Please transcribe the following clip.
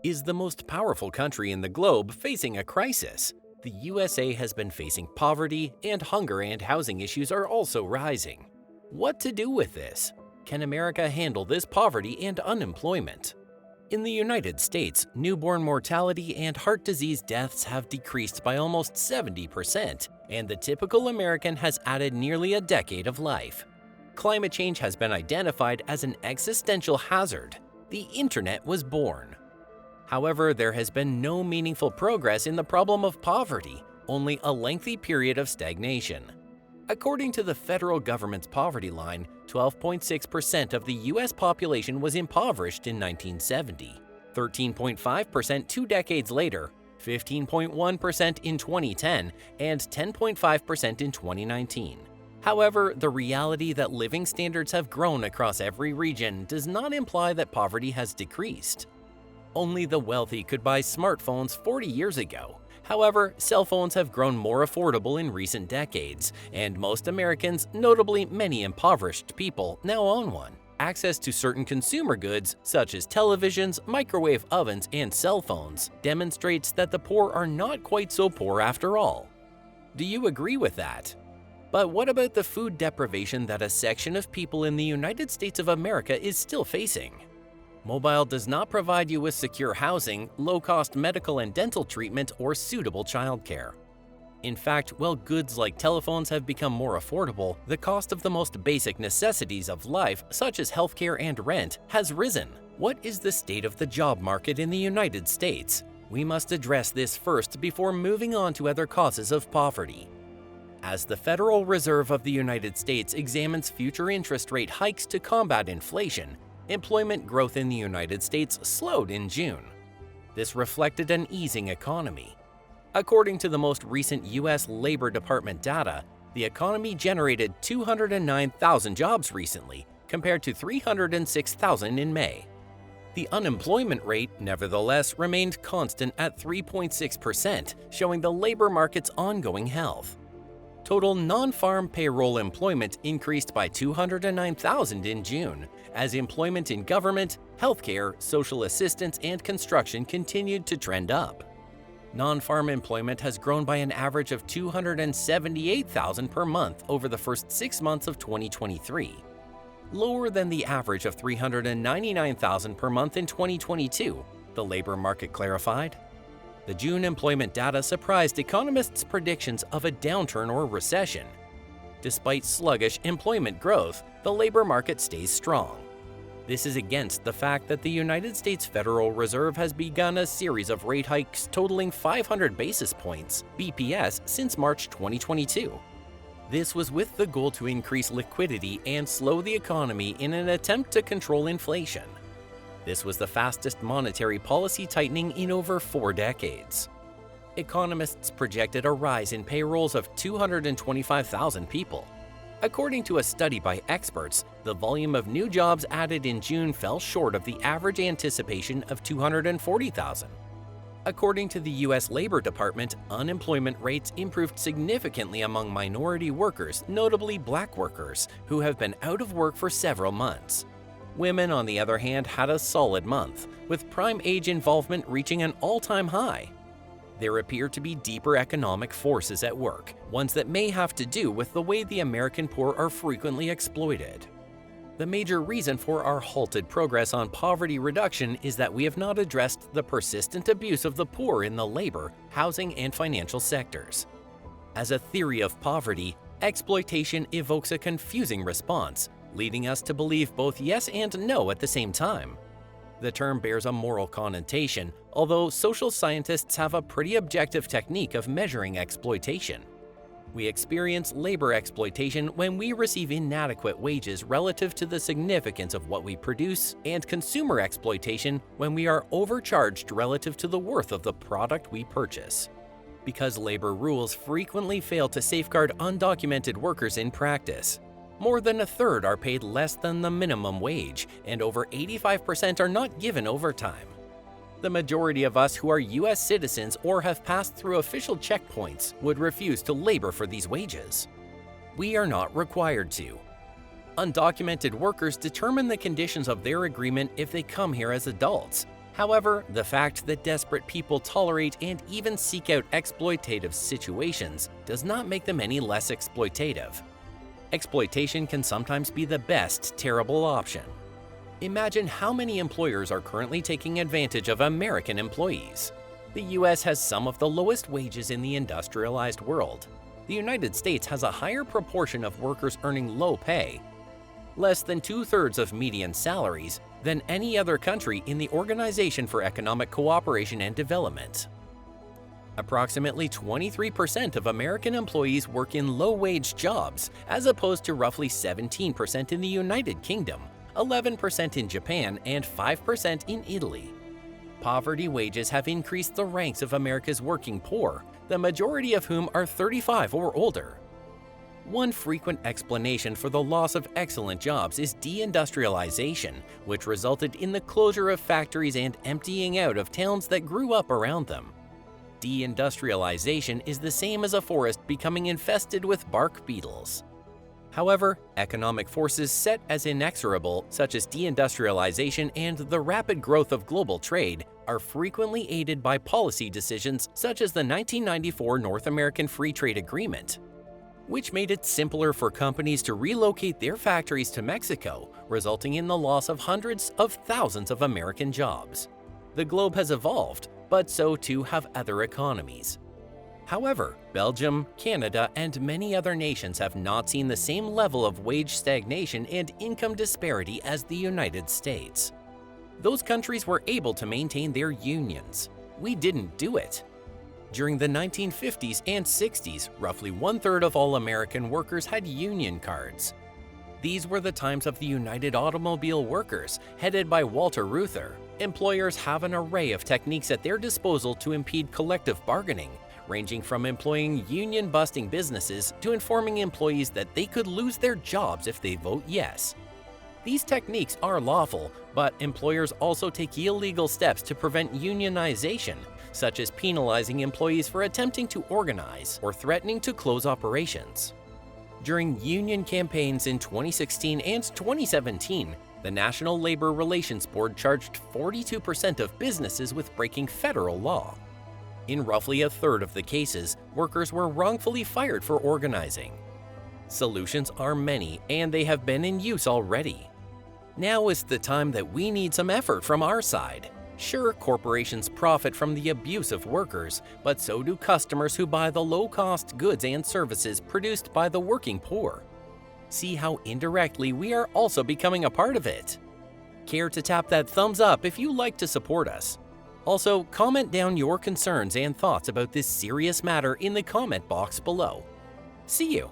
Is the most powerful country in the globe facing a crisis? The USA has been facing poverty, and hunger and housing issues are also rising. What to do with this? Can America handle this poverty and unemployment? In the United States, newborn mortality and heart disease deaths have decreased by almost 70%, and the typical American has added nearly a decade of life. Climate change has been identified as an existential hazard. The internet was born. However, there has been no meaningful progress in the problem of poverty, only a lengthy period of stagnation. According to the federal government's poverty line, 12.6% of the U.S. population was impoverished in 1970, 13.5% 2 decades later, 15.1% in 2010, and 10.5% in 2019. However, the reality that living standards have grown across every region does not imply that poverty has decreased. Only the wealthy could buy smartphones 40 years ago. However, cell phones have grown more affordable in recent decades, and most Americans, notably many impoverished people, now own one. Access to certain consumer goods, such as televisions, microwave ovens, and cell phones, demonstrates that the poor are not quite so poor after all. Do you agree with that? But what about the food deprivation that a section of people in the United States of America is still facing? Mobile does not provide you with secure housing, low-cost medical and dental treatment, or suitable childcare. In fact, while goods like telephones have become more affordable, the cost of the most basic necessities of life, such as healthcare and rent, has risen. What is the state of the job market in the United States? We must address this first before moving on to other causes of poverty. As the Federal Reserve of the United States examines future interest rate hikes to combat inflation, employment growth in the United States slowed in June. This reflected an easing economy. According to the most recent U.S. Labor Department data, the economy generated 209,000 jobs recently, compared to 306,000 in May. The unemployment rate, nevertheless, remained constant at 3.6%, showing the labor market's ongoing health. Total non-farm payroll employment increased by 209,000 in June, as employment in government, healthcare, social assistance, and construction continued to trend up. Non-farm employment has grown by an average of 278,000 per month over the first 6 months of 2023, lower than the average of 399,000 per month in 2022, the labor market clarified. The June employment data surprised economists' predictions of a downturn or recession. Despite sluggish employment growth, the labor market stays strong. This is against the fact that the United States Federal Reserve has begun a series of rate hikes totaling 500 basis points (BPS) since March 2022. This was with the goal to increase liquidity and slow the economy in an attempt to control inflation. This was the fastest monetary policy tightening in over 4 decades. Economists projected a rise in payrolls of 225,000 people. According to a study by experts, the volume of new jobs added in June fell short of the average anticipation of 240,000. According to the U.S. Labor Department, unemployment rates improved significantly among minority workers, notably Black workers, who have been out of work for several months. Women, on the other hand, had a solid month, with prime age involvement reaching an all-time high. There appear to be deeper economic forces at work, ones that may have to do with the way the American poor are frequently exploited. The major reason for our halted progress on poverty reduction is that we have not addressed the persistent abuse of the poor in the labor, housing, and financial sectors. As a theory of poverty, exploitation evokes a confusing response, leading us to believe both yes and no at the same time. The term bears a moral connotation, although social scientists have a pretty objective technique of measuring exploitation. We experience labor exploitation when we receive inadequate wages relative to the significance of what we produce, and consumer exploitation when we are overcharged relative to the worth of the product we purchase. Because labor rules frequently fail to safeguard undocumented workers in practice. More than a third are paid less than the minimum wage, and over 85% are not given overtime. The majority of us who are U.S. citizens or have passed through official checkpoints would refuse to labor for these wages. We are not required to. Undocumented workers determine the conditions of their agreement if they come here as adults. However, the fact that desperate people tolerate and even seek out exploitative situations does not make them any less exploitative. Exploitation can sometimes be the best terrible option. Imagine how many employers are currently taking advantage of American employees. The US has some of the lowest wages in the industrialized world. The United States has a higher proportion of workers earning low pay, less than 2/3 of median salaries, than any other country in the Organization for Economic Cooperation and Development. Approximately 23% of American employees work in low-wage jobs, as opposed to roughly 17% in the United Kingdom, 11% in Japan, and 5% in Italy. Poverty wages have increased the ranks of America's working poor, the majority of whom are 35 or older. One frequent explanation for the loss of excellent jobs is deindustrialization, which resulted in the closure of factories and emptying out of towns that grew up around them. Deindustrialization is the same as a forest becoming infested with bark beetles. However, economic forces set as inexorable, such as deindustrialization and the rapid growth of global trade, are frequently aided by policy decisions such as the 1994 North American Free Trade Agreement, which made it simpler for companies to relocate their factories to Mexico, resulting in the loss of hundreds of thousands of American jobs. The globe has evolved, but so too have other economies. However, Belgium, Canada, and many other nations have not seen the same level of wage stagnation and income disparity as the United States. Those countries were able to maintain their unions. We didn't do it. During the 1950s and 60s, roughly 1/3 of all American workers had union cards. These were the times of the United Automobile Workers, headed by Walter Reuther. Employers have an array of techniques at their disposal to impede collective bargaining, ranging from employing union-busting businesses to informing employees that they could lose their jobs if they vote yes. These techniques are lawful, but employers also take illegal steps to prevent unionization, such as penalizing employees for attempting to organize or threatening to close operations. During union campaigns in 2016 and 2017, the National Labor Relations Board charged 42% of businesses with breaking federal law. In roughly 1/3 of the cases, workers were wrongfully fired for organizing. Solutions are many, and they have been in use already. Now is the time that we need some effort from our side. Sure, corporations profit from the abuse of workers, but so do customers who buy the low-cost goods and services produced by the working poor. See how indirectly we are also becoming a part of it. Care to tap that thumbs up if you like to support us. Also, comment down your concerns and thoughts about this serious matter in the comment box below. See you!